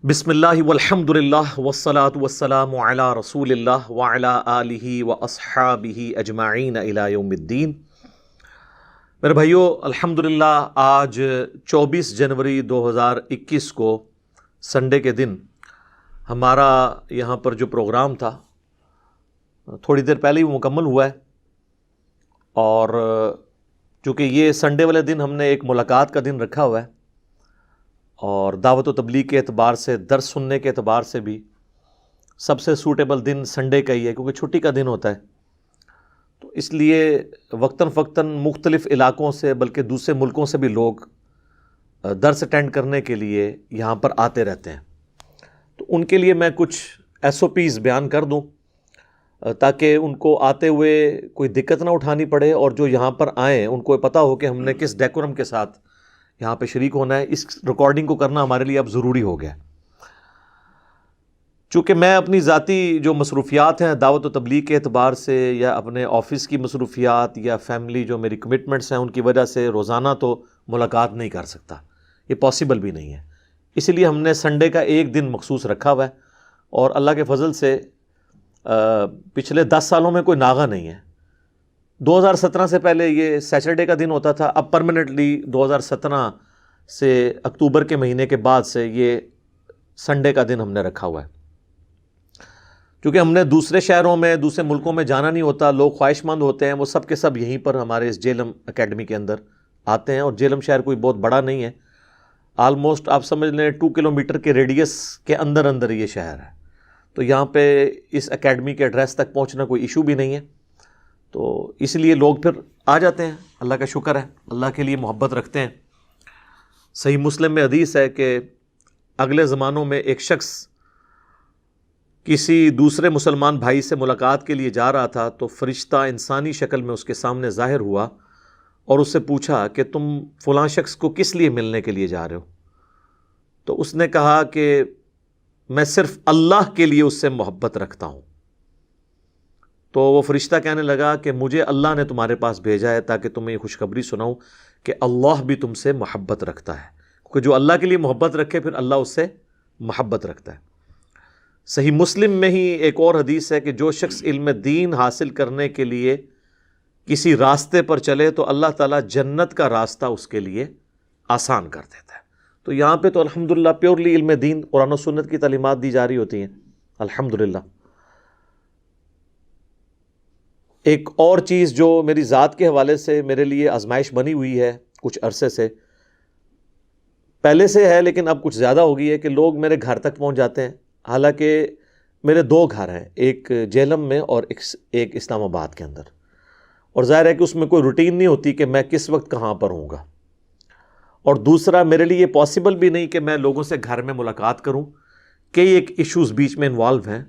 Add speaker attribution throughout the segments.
Speaker 1: بسم اللہ والحمد للہ والصلاة والسلام علی رسول اللہ وعلی آلہ واصحابہ اجمعین الی یوم الدین۔ میرے بھائیو، الحمدللہ آج 24 جنوری 2021 کو سنڈے کے دن ہمارا یہاں پر جو پروگرام تھا تھوڑی دیر پہلے ہی مکمل ہوا ہے، اور چونکہ یہ سنڈے والے دن ہم نے ایک ملاقات کا دن رکھا ہوا ہے اور دعوت و تبلیغ کے اعتبار سے، درس سننے کے اعتبار سے بھی سب سے سوٹیبل دن سنڈے کا ہی ہے، کیونکہ چھٹی کا دن ہوتا ہے۔ تو اس لیے وقتاً فوقتاً مختلف علاقوں سے بلکہ دوسرے ملکوں سے بھی لوگ درس اٹینڈ کرنے کے لیے یہاں پر آتے رہتے ہیں۔ تو ان کے لیے میں کچھ SOPs بیان کر دوں تاکہ ان کو آتے ہوئے کوئی دقت نہ اٹھانی پڑے، اور جو یہاں پر آئیں ان کو پتہ ہو کہ ہم نے کس ڈیکورم کے ساتھ یہاں پہ شریک ہونا ہے۔ اس ریکارڈنگ کو کرنا ہمارے لیے اب ضروری ہو گیا، چونکہ میں اپنی ذاتی جو مصروفیات ہیں دعوت و تبلیغ کے اعتبار سے، یا اپنے آفس کی مصروفیات، یا فیملی جو میری کمٹمنٹس ہیں ان کی وجہ سے روزانہ تو ملاقات نہیں کر سکتا، یہ پاسبل بھی نہیں ہے۔ اسی لیے ہم نے سنڈے کا ایک دن مخصوص رکھا ہوا ہے، اور اللہ کے فضل سے پچھلے 10 سالوں میں کوئی ناغہ نہیں ہے۔ 2017 سے پہلے یہ سیٹرڈے کا دن ہوتا تھا، اب پرماننٹلی 2017 سے اکتوبر کے مہینے کے بعد سے یہ سنڈے کا دن ہم نے رکھا ہوا ہے، کیونکہ ہم نے دوسرے شہروں میں، دوسرے ملکوں میں جانا نہیں ہوتا۔ لوگ خواہش مند ہوتے ہیں، وہ سب کے سب یہیں پر ہمارے اس جیلم اکیڈمی کے اندر آتے ہیں، اور جیلم شہر کوئی بہت بڑا نہیں ہے، آلموسٹ آپ سمجھ لیں 2 کلومیٹر کے ریڈیس کے اندر اندر یہ شہر ہے۔ تو یہاں پہ اس اکیڈمی کے ایڈریس تک پہنچنا کوئی ایشو بھی نہیں ہے، تو اس لیے لوگ پھر آ جاتے ہیں۔ اللہ کا شکر ہے، اللہ کے لیے محبت رکھتے ہیں۔ صحیح مسلم میں حدیث ہے کہ اگلے زمانوں میں ایک شخص کسی دوسرے مسلمان بھائی سے ملاقات کے لیے جا رہا تھا، تو فرشتہ انسانی شکل میں اس کے سامنے ظاہر ہوا اور اس سے پوچھا کہ تم فلاں شخص کو کس لیے ملنے کے لیے جا رہے ہو؟ تو اس نے کہا کہ میں صرف اللہ کے لیے اس سے محبت رکھتا ہوں۔ تو وہ فرشتہ کہنے لگا کہ مجھے اللہ نے تمہارے پاس بھیجا ہے تاکہ تمہیں یہ خوشخبری سناؤں کہ اللہ بھی تم سے محبت رکھتا ہے، کیونکہ جو اللہ کے لیے محبت رکھے پھر اللہ اس سے محبت رکھتا ہے۔ صحیح مسلم میں ہی ایک اور حدیث ہے کہ جو شخص علم دین حاصل کرنے کے لیے کسی راستے پر چلے تو اللہ تعالیٰ جنت کا راستہ اس کے لیے آسان کر دیتا ہے۔ تو یہاں پہ تو الحمدللہ پیورلی علم دین، قرآن و سنت کی تعلیمات دی جا رہی ہوتی ہیں، الحمدللہ۔ ایک اور چیز جو میری ذات کے حوالے سے میرے لیے آزمائش بنی ہوئی ہے کچھ عرصے سے، پہلے سے ہے لیکن اب کچھ زیادہ ہو گئی ہے، کہ لوگ میرے گھر تک پہنچ جاتے ہیں۔ حالانکہ میرے 2 گھر ہیں، ایک جہلم میں اور ایک اسلام آباد کے اندر، اور ظاہر ہے کہ اس میں کوئی روٹین نہیں ہوتی کہ میں کس وقت کہاں پر ہوں گا، اور دوسرا میرے لیے یہ پاسبل بھی نہیں کہ میں لوگوں سے گھر میں ملاقات کروں، کئی ایک ایشوز بیچ میں انوالو ہیں،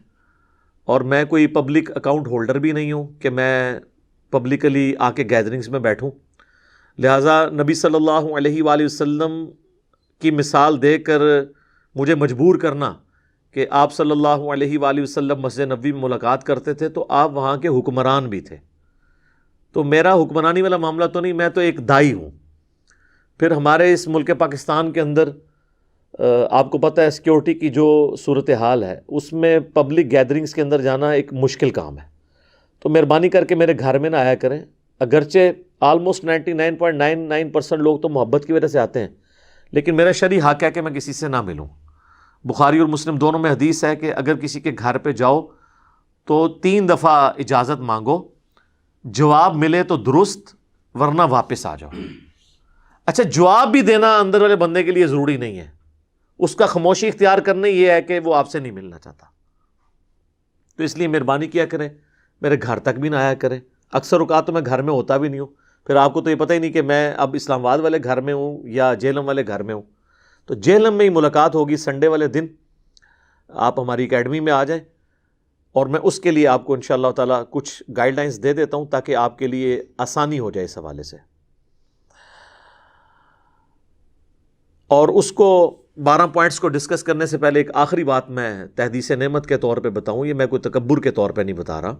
Speaker 1: اور میں کوئی پبلک اکاؤنٹ ہولڈر بھی نہیں ہوں کہ میں پبلکلی آ کے گیدرنگز میں بیٹھوں۔ لہٰذا نبی صلی اللہ علیہ وآلہ وسلم کی مثال دے کر مجھے مجبور کرنا کہ آپ صلی اللہ علیہ وآلہ وسلم مسجد نبوی میں ملاقات کرتے تھے، تو آپ وہاں کے حکمران بھی تھے، تو میرا حکمرانی والا معاملہ تو نہیں، میں تو ایک دائی ہوں۔ پھر ہمارے اس ملک پاکستان کے اندر آپ کو پتہ ہے سیکیورٹی کی جو صورتحال ہے، اس میں پبلک گیدرنگز کے اندر جانا ایک مشکل کام ہے، تو مہربانی کر کے میرے گھر میں نہ آیا کریں۔ اگرچہ آلموسٹ 99.99% لوگ تو محبت کی وجہ سے آتے ہیں، لیکن میرا شرعی حق ہے کہ میں کسی سے نہ ملوں۔ بخاری اور مسلم دونوں میں حدیث ہے کہ اگر کسی کے گھر پہ جاؤ تو 3 دفعہ اجازت مانگو، جواب ملے تو درست، ورنہ واپس آ جاؤ۔ اچھا، جواب بھی دینا اندر والے بندے کے لیے ضروری نہیں ہے، اس کا خاموشی اختیار کرنے یہ ہے کہ وہ آپ سے نہیں ملنا چاہتا، تو اس لیے مہربانی کیا کریں، میرے گھر تک بھی نہ آیا کریں۔ اکثر اوقات تو میں گھر میں ہوتا بھی نہیں ہوں، پھر آپ کو تو یہ پتہ ہی نہیں کہ میں اب اسلام آباد والے گھر میں ہوں یا جہلم والے گھر میں ہوں۔ تو جہلم میں ہی ملاقات ہوگی سنڈے والے دن، آپ ہماری اکیڈمی میں آ جائیں، اور میں اس کے لیے آپ کو انشاءاللہ تعالیٰ کچھ گائیڈ لائنز دے دیتا ہوں تاکہ آپ کے لیے آسانی ہو جائے اس حوالے سے۔ اور اس کو 12 پوائنٹس کو ڈسکس کرنے سے پہلے ایک آخری بات میں تحدیث نعمت کے طور پہ بتاؤں، یہ میں کوئی تکبر کے طور پہ نہیں بتا رہا،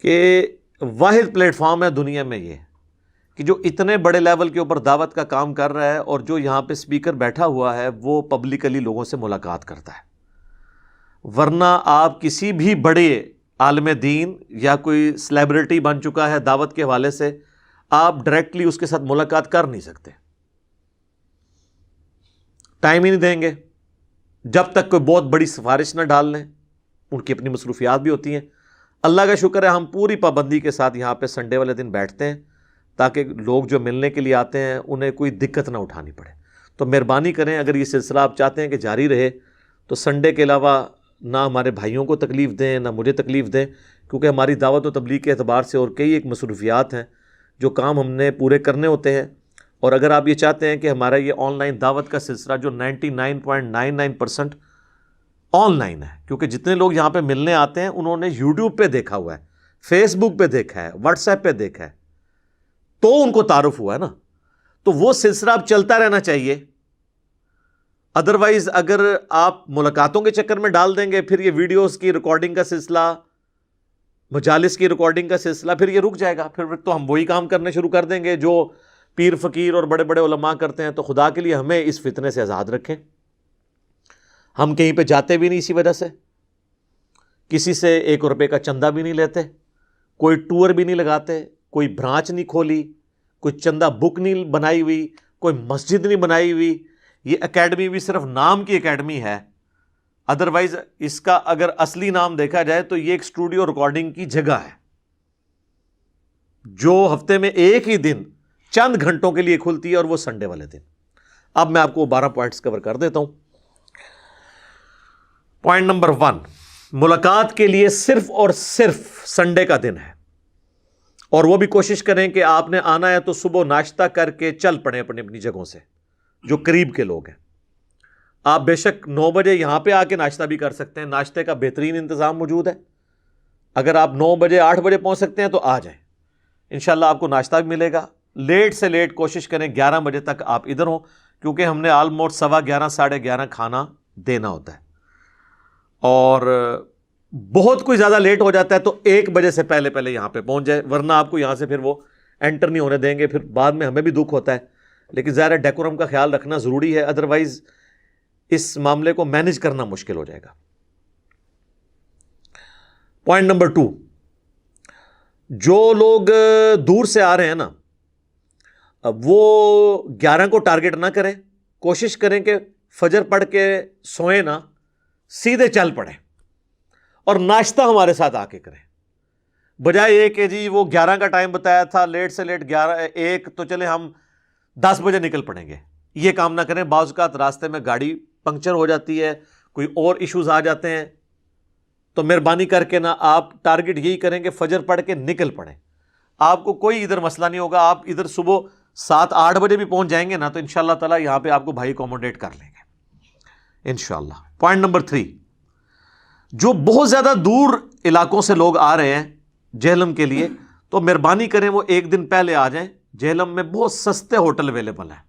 Speaker 1: کہ واحد پلیٹ فارم ہے دنیا میں یہ کہ جو اتنے بڑے لیول کے اوپر دعوت کا کام کر رہا ہے اور جو یہاں پہ سپیکر بیٹھا ہوا ہے وہ پبلکلی لوگوں سے ملاقات کرتا ہے. ورنہ آپ کسی بھی بڑے عالم دین یا کوئی سیلیبریٹی بن چکا ہے دعوت کے حوالے سے، آپ ڈائریکٹلی اس کے ساتھ ملاقات کر نہیں سکتے، ٹائم ہی نہیں دیں گے جب تک کوئی بہت بڑی سفارش نہ ڈال لیں. ان کی اپنی مصروفیات بھی ہوتی ہیں. اللہ کا شکر ہے ہم پوری پابندی کے ساتھ یہاں پہ سنڈے والے دن بیٹھتے ہیں تاکہ لوگ جو ملنے کے لیے آتے ہیں انہیں کوئی دقت نہ اٹھانی پڑے. تو مہربانی کریں، اگر یہ سلسلہ آپ چاہتے ہیں کہ جاری رہے تو سنڈے کے علاوہ نہ ہمارے بھائیوں کو تکلیف دیں نہ مجھے تکلیف دیں، کیونکہ ہماری دعوت و تبلیغ کے اعتبار سے اور کئی ایک مصروفیات ہیں جو کام ہم نے پورے کرنے ہوتے ہیں. اور اگر آپ یہ چاہتے ہیں کہ ہمارا یہ آن لائن دعوت کا سلسلہ جو 99.99% آن لائن ہے، کیونکہ جتنے لوگ یہاں پہ ملنے آتے ہیں انہوں نے یوٹیوب پہ دیکھا ہوا ہے، فیس بک پہ دیکھا ہے، واٹس ایپ پہ دیکھا ہے، تو ان کو تعارف ہوا ہے نا، تو وہ سلسلہ اب چلتا رہنا چاہیے. ادروائز اگر آپ ملاقاتوں کے چکر میں ڈال دیں گے پھر یہ ویڈیوز کی ریکارڈنگ کا سلسلہ، مجالس کی ریکارڈنگ کا سلسلہ، پھر یہ رک جائے گا. پھر تو ہم وہی کام کرنے شروع کر دیں گے جو پیر فقیر اور بڑے بڑے علماء کرتے ہیں. تو خدا کے لیے ہمیں اس فتنے سے آزاد رکھیں. ہم کہیں پہ جاتے بھی نہیں اسی وجہ سے، کسی سے 1 روپے کا چندہ بھی نہیں لیتے، کوئی ٹور بھی نہیں لگاتے، کوئی برانچ نہیں کھولی، کوئی چندہ بک نہیں بنائی ہوئی، کوئی مسجد نہیں بنائی ہوئی. یہ اکیڈمی بھی صرف نام کی اکیڈمی ہے. ادروائز اس کا اگر اصلی نام دیکھا جائے تو یہ ایک اسٹوڈیو ریکارڈنگ کی جگہ ہے جو ہفتے میں ایک ہی دن چند گھنٹوں کے لیے کھلتی ہے اور وہ سنڈے والے دن. اب میں آپ کو 12 پوائنٹس کور کر دیتا ہوں. پوائنٹ نمبر 1، ملاقات کے لیے صرف اور صرف سنڈے کا دن ہے، اور وہ بھی کوشش کریں کہ آپ نے آنا ہے تو صبح ناشتہ کر کے چل پڑیں اپنی جگہوں سے. جو قریب کے لوگ ہیں آپ بے شک 9 بجے یہاں پہ آ کے ناشتہ بھی کر سکتے ہیں، ناشتے کا بہترین انتظام موجود ہے. اگر آپ 9 بجے 8 بجے پہنچ سکتے ہیں تو آ جائیں، انشاءاللہ آپ کو ناشتہ بھی ملے گا. لیٹ سے لیٹ کوشش کریں 11 بجے تک آپ ادھر ہوں، کیونکہ ہم نے آلموسٹ 11:15 11:30 کھانا دینا ہوتا ہے. اور بہت کوئی زیادہ لیٹ ہو جاتا ہے تو 1 بجے سے پہلے یہاں پہ پہنچ جائے، ورنہ آپ کو یہاں سے پھر وہ انٹر نہیں ہونے دیں گے. پھر بعد میں ہمیں بھی دکھ ہوتا ہے، لیکن ظاہر ڈیکورم کا خیال رکھنا ضروری ہے، ادروائز اس معاملے کو مینج کرنا مشکل ہو جائے گا. پوائنٹ نمبر 2، جو لوگ دور سے آ رہے ہیں نا وہ 11 کو ٹارگٹ نہ کریں، کوشش کریں کہ فجر پڑھ کے سوئیں نا، سیدھے چل پڑیں اور ناشتہ ہمارے ساتھ آ کے کریں، بجائے یہ کہ جی وہ 11 کا ٹائم بتایا تھا، لیٹ سے لیٹ 1 تو چلے ہم 10 بجے نکل پڑیں گے. یہ کام نہ کریں. بعض اوقات راستے میں گاڑی پنکچر ہو جاتی ہے، کوئی اور ایشوز آ جاتے ہیں، تو مہربانی کر کے نا آپ ٹارگٹ یہی کریں کہ فجر پڑھ کے نکل پڑیں. آپ کو کوئی ادھر مسئلہ نہیں ہوگا. آپ ادھر صبح 7-8 بجے بھی پہنچ جائیں گے نا تو انشاءاللہ تعالی یہاں پہ آپ کو بھائی اکوموڈیٹ کر لیں گے انشاءاللہ. پوائنٹ نمبر 3، جو بہت زیادہ دور علاقوں سے لوگ آ رہے ہیں جہلم کے لیے تو مہربانی کریں وہ 1 دن پہلے آ جائیں. جہلم میں بہت سستے ہوٹل اویلیبل ہیں،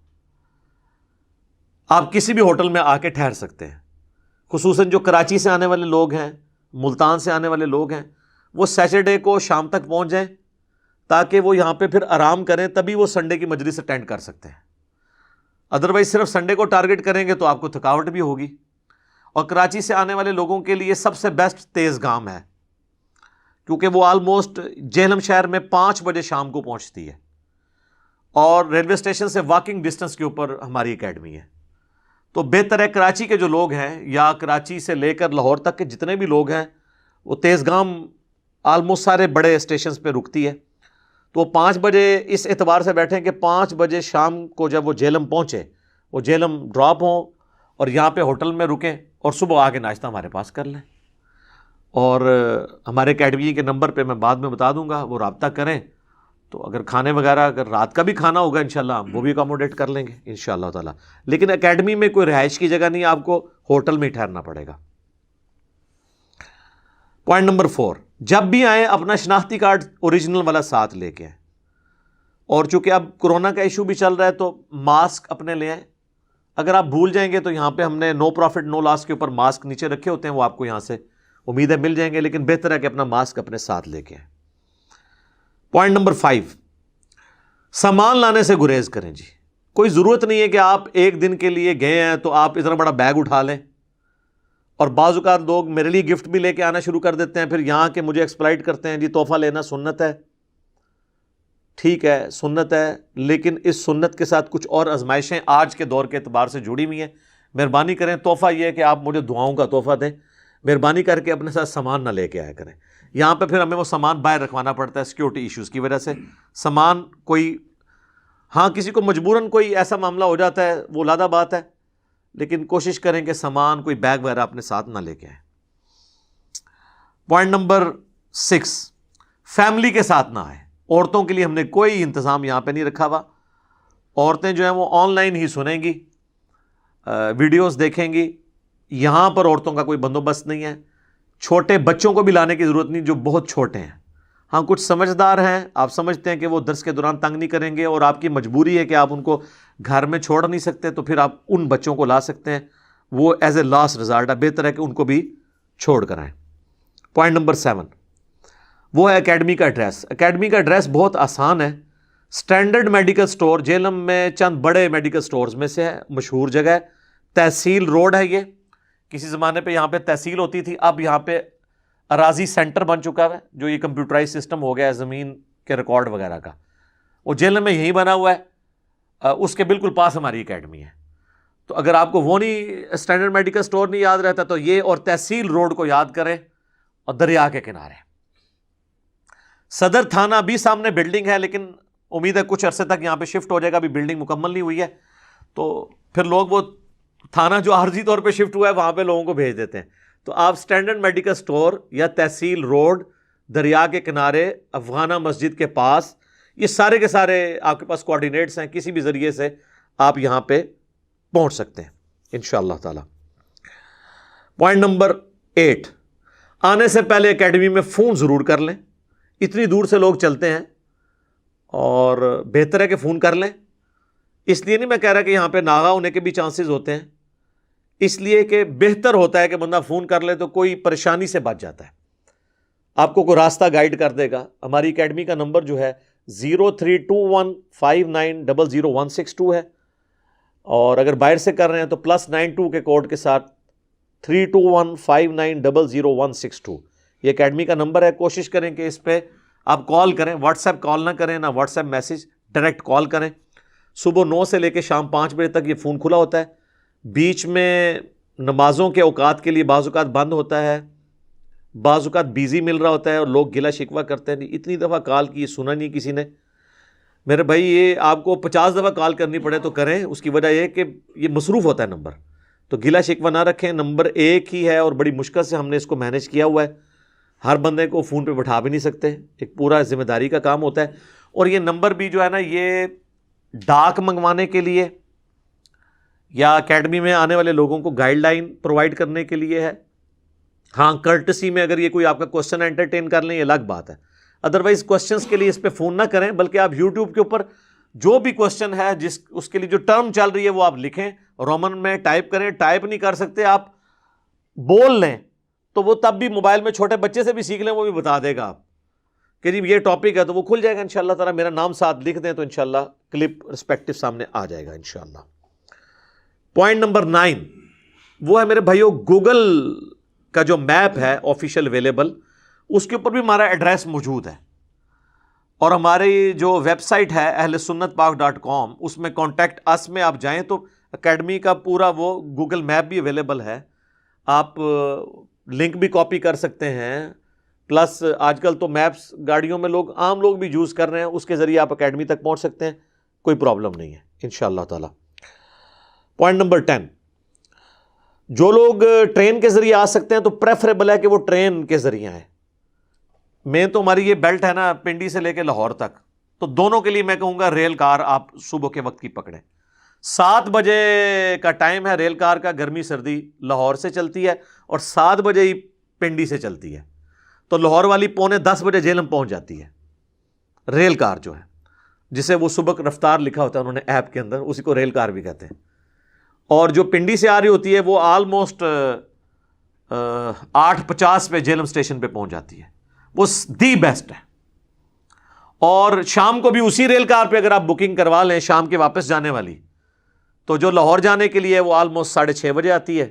Speaker 1: آپ کسی بھی ہوٹل میں آ کے ٹھہر سکتے ہیں. خصوصاً جو کراچی سے آنے والے لوگ ہیں، ملتان سے آنے والے لوگ ہیں، وہ سیٹرڈے کو شام تک پہنچ جائیں تاکہ وہ یہاں پہ پھر آرام کریں، تبھی وہ سنڈے کی مجلس اٹینڈ کر سکتے ہیں. ادروائز صرف سنڈے کو ٹارگٹ کریں گے تو آپ کو تھکاوٹ بھی ہوگی. اور کراچی سے آنے والے لوگوں کے لیے سب سے بیسٹ تیز گام ہے، کیونکہ وہ آلموسٹ جہلم شہر میں 5 بجے شام کو پہنچتی ہے اور ریلوے اسٹیشن سے واکنگ ڈسٹنس کے اوپر ہماری اکیڈمی ہے. تو بہتر ہے کراچی کے جو لوگ ہیں یا کراچی سے لے کر لاہور تک کے جتنے بھی لوگ ہیں، وہ تیز گام آلموسٹ سارے بڑے اسٹیشنز پہ رکتی ہے. تو وہ 5 بجے اس اعتبار سے بیٹھیں کہ 5 بجے شام کو جب وہ جہلم پہنچے، وہ جہلم ڈراپ ہوں اور یہاں پہ ہوٹل میں رکیں اور صبح آ کے ناشتہ ہمارے پاس کر لیں. اور ہمارے اکیڈمی کے نمبر پہ میں بعد میں بتا دوں گا، وہ رابطہ کریں. تو اگر کھانے وغیرہ اگر رات کا بھی کھانا ہوگا انشاءاللہ ہم وہ بھی اکاموڈیٹ کر لیں گے انشاءاللہ تعالی. لیکن اکیڈمی میں کوئی رہائش کی جگہ نہیں، آپ کو ہوٹل میں ہی ٹھہرنا پڑے گا. پوائنٹ نمبر 4، جب بھی آئیں اپنا شناختی کارڈ اوریجنل والا ساتھ لے کے آئیں. اور چونکہ اب کورونا کا ایشو بھی چل رہا ہے تو ماسک اپنے لے آئیں. اگر آپ بھول جائیں گے تو یہاں پہ ہم نے نو پروفٹ نو لاس کے اوپر ماسک نیچے رکھے ہوتے ہیں، وہ آپ کو یہاں سے امید ہے مل جائیں گے، لیکن بہتر ہے کہ اپنا ماسک اپنے ساتھ لے کے آئیں. پوائنٹ نمبر 5، سامان لانے سے گریز کریں جی. کوئی ضرورت نہیں ہے کہ آپ ایک دن کے لیے گئے ہیں تو آپ اتنا بڑا بیگ اٹھا لیں. اور بعض اوقات لوگ میرے لیے گفٹ بھی لے کے آنا شروع کر دیتے ہیں, پھر یہاں کے مجھے ایکسپلائٹ کرتے ہیں جی تحفہ لینا سنت ہے. ٹھیک ہے سنت ہے, لیکن اس سنت کے ساتھ کچھ اور آزمائشیں آج کے دور کے اعتبار سے جڑی ہوئی ہیں. مہربانی کریں, تحفہ یہ ہے کہ آپ مجھے دعاؤں کا تحفہ دیں, مہربانی کر کے اپنے ساتھ سامان نہ لے کے آیا کریں. یہاں پہ پھر ہمیں وہ سامان باہر رکھوانا پڑتا ہے سیکیورٹی ایشوز کی وجہ سے. سامان کوئی, ہاں کسی کو مجبوراً کوئی ایسا معاملہ ہو جاتا ہے وہ علیحدہ بات ہے, لیکن کوشش کریں کہ سامان کوئی بیگ وغیرہ اپنے ساتھ نہ لے کے آئیں. پوائنٹ نمبر 6, فیملی کے ساتھ نہ آئے. عورتوں کے لیے ہم نے کوئی انتظام یہاں پہ نہیں رکھا ہوا. عورتیں جو ہیں وہ آن لائن ہی سنیں گی, ویڈیوز دیکھیں گی. یہاں پر عورتوں کا کوئی بندوبست نہیں ہے. چھوٹے بچوں کو بھی لانے کی ضرورت نہیں جو بہت چھوٹے ہیں. ہاں کچھ سمجھدار ہیں, آپ سمجھتے ہیں کہ وہ درس کے دوران تنگ نہیں کریں گے اور آپ کی مجبوری ہے کہ آپ ان کو گھر میں چھوڑ نہیں سکتے, تو پھر آپ ان بچوں کو لا سکتے ہیں. وہ ایز اے لاسٹ ریزارٹ ہے, بہتر ہے کہ ان کو بھی چھوڑ کر آئیں. پوائنٹ نمبر 7, وہ ہے اکیڈمی کا ایڈریس. اکیڈمی کا ایڈریس بہت آسان ہے. اسٹینڈرڈ میڈیکل سٹور, جہلم میں چند بڑے میڈیکل سٹورز میں سے ہے, مشہور جگہ ہے. تحصیل روڈ ہے. یہ کسی زمانے پہ یہاں پہ تحصیل ہوتی تھی, اب یہاں پہ اراضی سینٹر بن چکا ہے, جو یہ کمپیوٹرائز سسٹم ہو گیا ہے زمین کے ریکارڈ وغیرہ کا. وہ جہلم میں یہی بنا ہوا ہے, اس کے بالکل پاس ہماری اکیڈمی ہے. تو اگر آپ کو وہ نہیں اسٹینڈرڈ میڈیکل سٹور نہیں یاد رہتا تو یہ اور تحصیل روڈ کو یاد کریں, اور دریا کے کنارے. صدر تھانہ بھی سامنے بلڈنگ ہے, لیکن امید ہے کچھ عرصے تک یہاں پہ شفٹ ہو جائے گا, ابھی بلڈنگ مکمل نہیں ہوئی ہے. تو پھر لوگ وہ تھانہ جو عارضی طور پہ شفٹ ہوا ہے وہاں پہ لوگوں کو بھیج دیتے ہیں. تو آپ اسٹینڈرڈ میڈیکل سٹور یا تحصیل روڈ, دریا کے کنارے, افغانہ مسجد کے پاس, یہ سارے کے سارے آپ کے پاس کوآرڈینیٹس ہیں. کسی بھی ذریعے سے آپ یہاں پہ پہنچ سکتے ہیں انشاءاللہ تعالی. پوائنٹ نمبر 8, آنے سے پہلے اکیڈمی میں فون ضرور کر لیں. اتنی دور سے لوگ چلتے ہیں اور بہتر ہے کہ فون کر لیں. اس لیے نہیں میں کہہ رہا کہ یہاں پہ ناغا ہونے کے بھی چانسز ہوتے ہیں, اس لیے کہ بہتر ہوتا ہے کہ بندہ فون کر لے تو کوئی پریشانی سے بچ جاتا ہے. آپ کو کوئی راستہ گائیڈ کر دے گا. ہماری اکیڈمی کا نمبر جو ہے 0321590162 ہے, اور اگر باہر سے کر رہے ہیں تو +92 کے کوڈ کے ساتھ 32159000162 یہ اکیڈمی کا نمبر ہے. کوشش کریں کہ اس پہ آپ کال کریں, واٹس ایپ کال نہ کریں, نہ what's app message, direct call کریں. صبح 9 سے لے کے شام 5 بجے تک یہ فون کھلا ہوتا ہے. بیچ میں نمازوں کے اوقات کے لیے بعض اوقات بند ہوتا ہے, بعض اوقات بیزی مل رہا ہوتا ہے, اور لوگ گلا شکوہ کرتے ہیں نہیں اتنی دفعہ کال کی سنا نہیں کسی نے. میرے بھائی یہ آپ کو 50 دفعہ کال کرنی پڑے تو کریں, اس کی وجہ یہ کہ یہ مصروف ہوتا ہے نمبر. تو گلا شکوہ نہ رکھیں, نمبر ایک ہی ہے اور بڑی مشکل سے ہم نے اس کو مینیج کیا ہوا ہے. ہر بندے کو فون پہ بٹھا بھی نہیں سکتے, ایک پورا ذمہ داری کا کام ہوتا ہے. اور یہ نمبر بھی جو ہے نا, یہ ڈاک منگوانے کے لیے یا اکیڈمی میں آنے والے لوگوں کو گائیڈ لائن پرووائڈ کرنے کے لیے ہے. ہاں کرٹسی میں اگر یہ کوئی آپ کا کوشچن انٹرٹین کر لیں یہ الگ بات ہے, ادروائز کوشچنس کے لیے اس پہ فون نہ کریں, بلکہ آپ یوٹیوب کے اوپر جو بھی کوشچن ہے جس اس کے لیے جو ٹرم چل رہی ہے وہ آپ لکھیں, رومن میں ٹائپ کریں. ٹائپ نہیں کر سکتے آپ بول لیں تو وہ تب بھی موبائل میں چھوٹے بچے سے بھی سیکھ لیں, وہ بھی بتا دے گا آپ کہ جی یہ ٹاپک ہے, تو وہ کھل جائے گا انشاءاللہ تعالی. میرا نام ساتھ لکھ دیں تو انشاءاللہ کلپ رسپیکٹو سامنے آ جائے گا انشاءاللہ. پوائنٹ نمبر 9 وہ ہے میرے بھائیو, گوگل کا جو میپ ہے آفیشیل اویلیبل, اس کے اوپر بھی ہمارا ایڈریس موجود ہے, اور ہماری جو ویب سائٹ ہے ahlsunnatpak.com اس میں کانٹیکٹ اس میں آپ جائیں تو اکیڈمی کا پورا وہ گوگل میپ بھی اویلیبل ہے. آپ لنک بھی کاپی کر سکتے ہیں, پلس آج کل تو میپس گاڑیوں میں لوگ عام لوگ بھی یوز کر رہے ہیں, اس کے ذریعے آپ اکیڈمی تک پہنچ سکتے ہیں, کوئی پرابلم نہیں ہے انشاءاللہ تعالی. پوائنٹ نمبر 10, جو لوگ ٹرین کے ذریعے آ سکتے ہیں تو پریفریبل ہے کہ وہ ٹرین کے ذریعے آئیں. میں تو ہماری یہ بیلٹ ہے نا پنڈی سے لے کے لاہور تک, تو دونوں کے لیے میں کہوں گا ریل کار آپ صبح کے وقت کی پکڑیں. 7 بجے کا ٹائم ہے ریل کار کا, گرمی سردی لاہور سے چلتی ہے, اور 7 بجے ہی پنڈی سے چلتی ہے. تو لاہور والی 9:45 بجے جہلم پہنچ جاتی ہے ریل کار جو ہے, جسے وہ صبح رفتار لکھا ہوتا ہے انہوں نے ایپ کے اندر, اسی کو ریل کار بھی کہتے ہیں. اور جو پنڈی سے آ رہی ہوتی ہے وہ آلموسٹ 8:50 پہ جہلم اسٹیشن پہ پہنچ جاتی ہے. وہ دی بیسٹ ہے. اور شام کو بھی اسی ریل کار پہ اگر آپ بکنگ کروا لیں شام کے واپس جانے والی، تو جو لاہور جانے کے لیے وہ آلموسٹ 6:30 بجے آتی ہے،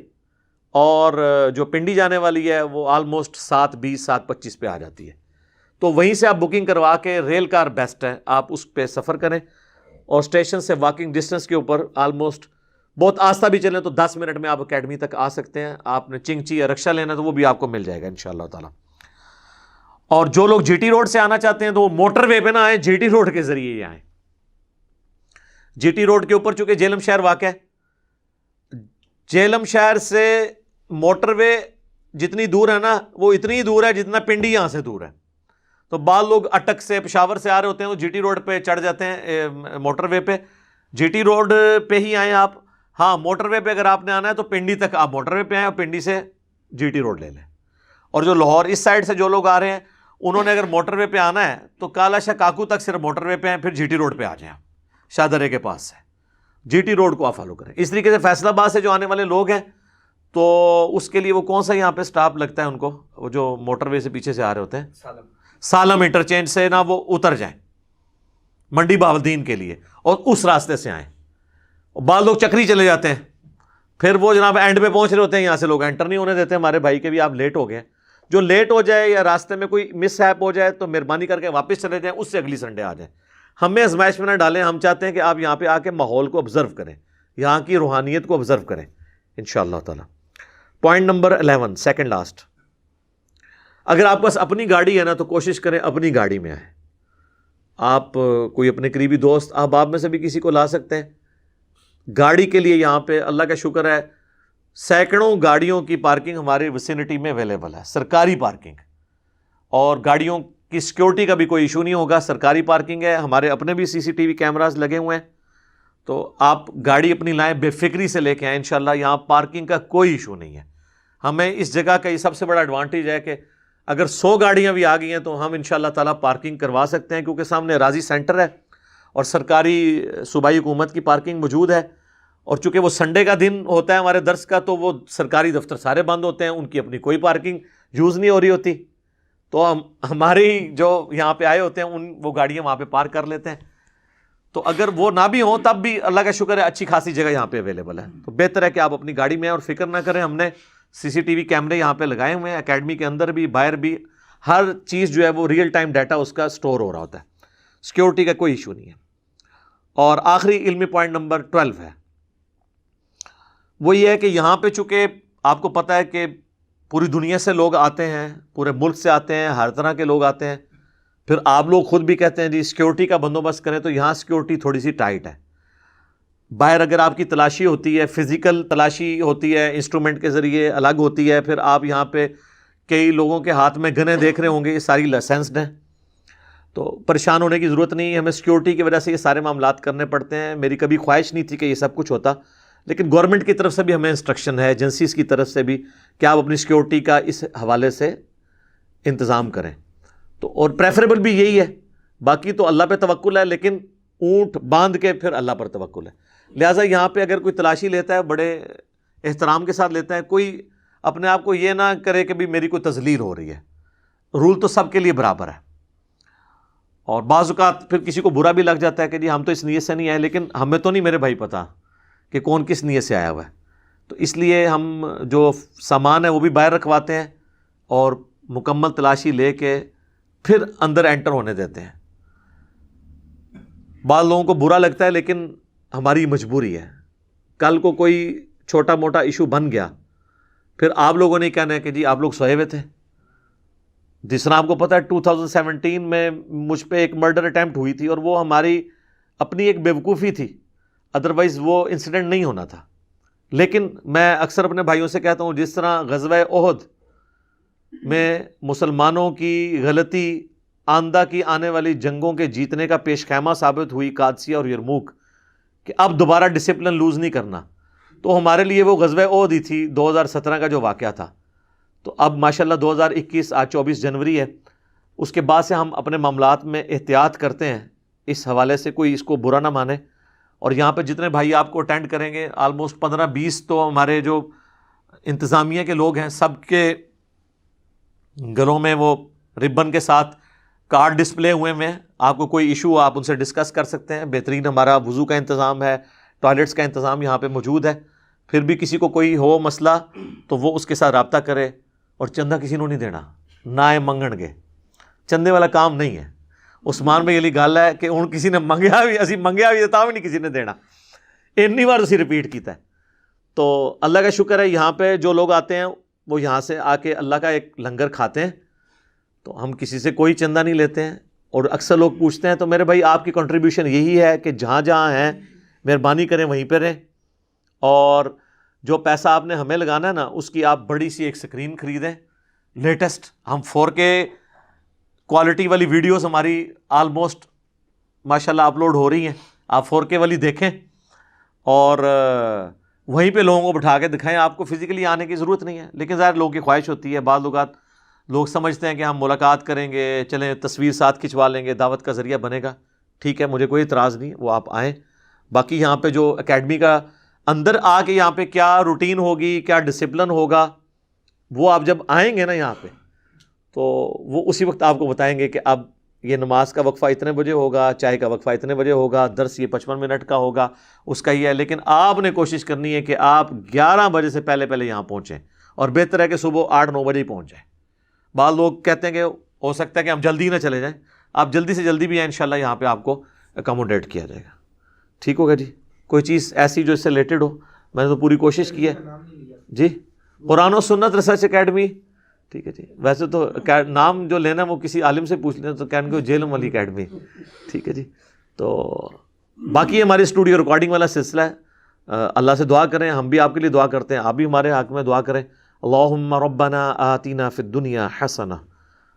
Speaker 1: اور جو پنڈی جانے والی ہے وہ آلموسٹ 7:20 7:25 پہ آ جاتی ہے۔ تو وہیں سے آپ بکنگ کروا کے، ریل کار بیسٹ ہے، آپ اس پہ سفر کریں، اور اسٹیشن سے واکنگ ڈسٹینس کے اوپر آلموسٹ، بہت آہستہ بھی چلیں تو 10 منٹ میں آپ اکیڈمی تک آ سکتے ہیں۔ آپ نے چنگچی یا رکشہ لینا تو وہ بھی آپ کو مل جائے گا انشاءاللہ تعالی۔ اور جو لوگ جی ٹی روڈ سے آنا چاہتے ہیں تو وہ موٹر وے پہ نہ آئیں، جی ٹی روڈ کے ذریعے ہی آئیں۔ جی ٹی روڈ کے اوپر چونکہ جہلم شہر واقع ہے، جہلم شہر سے موٹر وے جتنی دور ہے نا وہ اتنی دور ہے جتنا پنڈی یہاں سے دور ہے۔ تو بعض لوگ اٹک سے، پشاور سے آ رہے ہوتے ہیں، وہ جی ٹی روڈ پہ چڑھ جاتے ہیں موٹر وے پہ۔ جی ٹی روڈ پہ ہی آئیں آپ۔ ہاں موٹر وے پہ اگر آپ نے آنا ہے تو پنڈی تک آپ موٹر وے پہ آئیں اور پنڈی سے جی ٹی روڈ لے لیں۔ اور جو لاہور اس سائڈ سے جو لوگ آ رہے ہیں انہوں نے اگر موٹر وے پہ آنا ہے تو کالا شاہ کاکو تک صرف موٹر وے پہ آئیں، پھر جی ٹی روڈ پہ آ جائیں، شاہ درے کے پاس سے جی ٹی روڈ کو آپ فالو کریں۔ اس طریقے سے فیصل آباد سے جو آنے والے لوگ ہیں تو اس کے لیے وہ کون سا یہاں پہ سٹاپ لگتا ہے ان کو، وہ جو موٹر وے سے پیچھے سے آ رہے ہوتے ہیں، سالم انٹرچینج سے نا وہ اتر جائیں منڈی بہاولدین کے لیے اور اس راستے سے آئیں۔ بعض لوگ چکری چلے جاتے ہیں، پھر وہ جناب اینڈ پہ پہنچ رہے ہوتے ہیں، یہاں سے لوگ انٹر نہیں ہونے دیتے ہمارے بھائی کے بھی آپ لیٹ ہو گئے ہیں۔ جو لیٹ ہو جائے یا راستے میں کوئی مس ہیپ ہو جائے تو مہربانی کر کے واپس چلے جائیں، اس سے اگلی سنڈے آ جائیں۔ ہمیں آزمائش میں نہ ڈالیں، ہم چاہتے ہیں کہ آپ یہاں پہ آ کے ماحول کو آبزرو کریں، یہاں کی روحانیت کو آبزرو کریں انشاءاللہ تعالی۔ پوائنٹ نمبر 11، سیکنڈ لاسٹ، اگر آپ کے پاس اپنی گاڑی ہے نا تو کوشش کریں اپنی گاڑی میں آئیں۔ آپ کوئی اپنے قریبی دوست احباب میں سے بھی کسی کو لا سکتے ہیں۔ گاڑی کے لیے یہاں پہ اللہ کا شکر ہے سینکڑوں گاڑیوں کی پارکنگ ہماری وسینٹی میں اویلیبل ہے، سرکاری پارکنگ، اور گاڑیوں کی سیکیورٹی کا بھی کوئی ایشو نہیں ہوگا، سرکاری پارکنگ ہے، ہمارے اپنے بھی CCTV کیمراز لگے ہوئے ہیں۔ تو آپ گاڑی اپنی لائیں، بے فکری سے لے کے آئیں انشاءاللہ، یہاں پارکنگ کا کوئی ایشو نہیں ہے۔ ہمیں اس جگہ کا یہ سب سے بڑا ایڈوانٹیج ہے کہ اگر 100 گاڑیاں بھی آ گئی ہیں تو ہم انشاءاللہ تعالیٰ پارکنگ کروا سکتے ہیں، کیونکہ سامنے راضی سینٹر ہے اور سرکاری صوبائی حکومت کی پارکنگ موجود ہے۔ اور چونکہ وہ سنڈے کا دن ہوتا ہے ہمارے درس کا تو وہ سرکاری دفتر سارے بند ہوتے ہیں، ان کی اپنی کوئی پارکنگ یوز نہیں ہو رہی ہوتی، تو ہماری جو یہاں پہ آئے ہوتے ہیں وہ گاڑیاں وہاں پہ پارک کر لیتے ہیں۔ تو اگر وہ نہ بھی ہوں تب بھی اللہ کا شکر ہے اچھی خاصی جگہ یہاں پہ اویلیبل ہے، تو بہتر ہے کہ آپ اپنی گاڑی میں اور فکر نہ کریں۔ ہم نے CCTV کیمرے یہاں پہ لگائے ہوئے ہیں، اکیڈمی کے اندر بھی باہر بھی، ہر چیز جو ہے وہ ریئل ٹائم ڈیٹا اس کا سٹور ہو رہا ہوتا ہے، سیکیورٹی کا کوئی ایشو نہیں ہے۔ اور آخری علمی پوائنٹ نمبر 12 ہے، وہ یہ ہے کہ یہاں پہ چونکہ آپ کو پتہ ہے کہ پوری دنیا سے لوگ آتے ہیں، پورے ملک سے آتے ہیں، ہر طرح کے لوگ آتے ہیں، پھر آپ لوگ خود بھی کہتے ہیں جی سیکیورٹی کا بندوبست کریں، تو یہاں سیکیورٹی تھوڑی سی ٹائٹ ہے۔ باہر اگر آپ کی تلاشی ہوتی ہے، فزیکل تلاشی ہوتی ہے، انسٹرومنٹ کے ذریعے الگ ہوتی ہے، پھر آپ یہاں پہ کئی لوگوں کے ہاتھ میں گنیں دیکھ رہے ہوں گے، یہ ساری لائسنسڈ ہیں، تو پریشان ہونے کی ضرورت نہیں ہے۔ ہمیں سیکیورٹی کی وجہ سے یہ سارے معاملات کرنے پڑتے ہیں۔ میری کبھی خواہش نہیں تھی کہ یہ سب کچھ ہوتا، لیکن گورنمنٹ کی طرف سے بھی ہمیں انسٹرکشن ہے، ایجنسیز کی طرف سے بھی، کہ آپ اپنی سیکیورٹی کا اس حوالے سے انتظام کریں۔ تو اور پریفریبل بھی یہی ہے، باقی تو اللہ پہ توکل ہے، لیکن اونٹ باندھ کے پھر اللہ پر توکل ہے۔ لہٰذا یہاں پہ اگر کوئی تلاشی لیتا ہے بڑے احترام کے ساتھ لیتا ہے، کوئی اپنے آپ کو یہ نہ کرے کہ بھی میری کوئی تذلیل ہو رہی ہے، رول تو سب کے لیے برابر ہے۔ اور بعض اوقات پھر کسی کو برا بھی لگ جاتا ہے کہ جی ہم تو اس نیت سے نہیں آئے، لیکن ہمیں تو نہیں میرے بھائی پتہ کہ کون کس نیت سے آیا ہوا ہے، تو اس لیے ہم جو سامان ہے وہ بھی باہر رکھواتے ہیں اور مکمل تلاشی لے کے پھر اندر انٹر ہونے دیتے ہیں۔ بعض لوگوں کو برا لگتا ہے، لیکن ہماری مجبوری ہے۔ کل کو کوئی چھوٹا موٹا ایشو بن گیا، پھر آپ لوگوں نے کہنا ہے کہ جی آپ لوگ سوئے ہوئے تھے۔ جس طرح آپ کو پتہ ہے 2017 میں مجھ پہ ایک مرڈر اٹیمپٹ ہوئی تھی، اور وہ ہماری اپنی ایک بیوقوفی تھی، ادروائز وہ انسیڈنٹ نہیں ہونا تھا۔ لیکن میں اکثر اپنے بھائیوں سے کہتا ہوں، جس طرح غزوہ احد میں مسلمانوں کی غلطی آندہ کی آنے والی جنگوں کے جیتنے کا پیش خیمہ ثابت ہوئی قادسیہ اور یرموک، کہ اب دوبارہ ڈسپلن لوز نہیں کرنا، تو ہمارے لیے وہ غزوہ احد ہی تھی 2017 کا جو واقعہ تھا۔ تو اب ماشاءاللہ 2021 آج 24 جنوری ہے، اس کے بعد سے ہم اپنے معاملات میں احتیاط کرتے ہیں، اس حوالے سے کوئی اس کو برا نہ مانے۔ اور یہاں پہ جتنے بھائی آپ کو اٹینڈ کریں گے، آلموسٹ 15-20 تو ہمارے جو انتظامیہ کے لوگ ہیں، سب کے گلوں میں وہ ربن کے ساتھ کارڈ ڈسپلے ہوئے میں، آپ کو کوئی ایشو آپ ان سے ڈسکس کر سکتے ہیں. بہترین ہمارا وضو کا انتظام ہے، ٹوائلٹس کا انتظام یہاں پہ موجود ہے. پھر بھی کسی کو کوئی ہو مسئلہ تو وہ اس کے ساتھ رابطہ کرے. اور چندہ کسی نے نہیں دینا، نہ منگن گے، چندے والا کام نہیں ہے. عثمان میں یہ گل ہے کہ ہوں کسی نے منگیا بھی، اسی منگیا بھی تا بھی نہیں کسی نے دینا. اتنی بار اسی ریپیٹ کیتا ہے. تو اللہ کا شکر ہے یہاں پہ جو لوگ آتے ہیں وہ یہاں سے آ کے اللہ کا ایک لنگر کھاتے ہیں. تو ہم کسی سے کوئی چندہ نہیں لیتے ہیں. اور اکثر لوگ پوچھتے ہیں تو میرے بھائی آپ کی کنٹریبیوشن یہی ہے کہ جہاں جہاں ہیں مہربانی کریں وہیں پہ رہیں. اور جو پیسہ آپ نے ہمیں لگانا ہے نا اس کی آپ بڑی سی ایک سکرین خریدیں لیٹسٹ. ہم 4K کوالٹی والی ویڈیوز ہماری آلموسٹ ماشاءاللہ اپلوڈ ہو رہی ہیں. آپ 4K والی دیکھیں اور وہیں پہ لوگوں کو بٹھا کے دکھائیں. آپ کو فزیکلی آنے کی ضرورت نہیں ہے، لیکن ظاہر لوگوں کی خواہش ہوتی ہے. بعض اوقات لوگ سمجھتے ہیں کہ ہم ملاقات کریں گے، چلیں تصویر ساتھ کھنچوا لیں گے، دعوت کا ذریعہ بنے گا. ٹھیک ہے، مجھے کوئی اعتراض نہیں، وہ آپ آئیں. باقی یہاں پہ جو اکیڈمی کا اندر آ کے یہاں پہ کیا روٹین ہوگی، کیا ڈسپلن ہوگا، وہ آپ جب آئیں گے نا یہاں پہ تو وہ اسی وقت آپ کو بتائیں گے کہ اب یہ نماز کا وقفہ اتنے بجے ہوگا، چائے کا وقفہ اتنے بجے ہوگا، درس یہ 55 منٹ کا ہوگا، اس کا یہ ہے. لیکن آپ نے کوشش کرنی ہے کہ آپ 11 بجے سے پہلے پہلے یہاں پہنچیں، اور بہتر ہے کہ صبح 8-9 بجے ہی پہنچ جائیں. بعض لوگ کہتے ہیں کہ ہو سکتا ہے کہ ہم جلدی نہ چلے جائیں. آپ جلدی سے جلدی بھی ہیں انشاءاللہ یہاں پہ آپ کو اکاموڈیٹ کیا جائے گا. ٹھیک ہوگا جی؟ کوئی چیز ایسی جو اس سے ریلیٹڈ ہو؟ میں نے تو پوری کوشش کی ہے جی. قرآن و سنت ریسرچ اکیڈمی، ٹھیک ہے جی. ویسے تو نام جو لینا وہ کسی عالم سے پوچھ لیں تو کہیں گے جیلم والی اکیڈمی. ٹھیک ہے جی. تو باقی ہماری اسٹوڈیو ریکارڈنگ والا سلسلہ ہے. اللہ سے دعا کریں، ہم بھی آپ کے لیے دعا کرتے ہیں، آپ بھی ہمارے حق میں دعا کریں. اللہم ربنا آتنا فی الدنیا حسنہ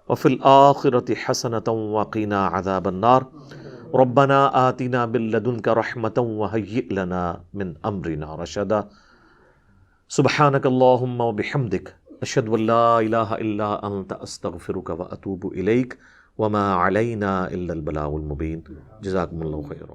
Speaker 1: وفی الآخرۃ حسنۃ وقنا عذاب النار. ربنا آتنا من لدنک رحمۃ وہیئ لنا من امرنا رشدا. سبحانک اللہم وبحمدک اشہد ان لا الہ الا انت استغفرک واتوب الیک وما علینا الا البلاغ المبین. جزاکم اللہ خیرا.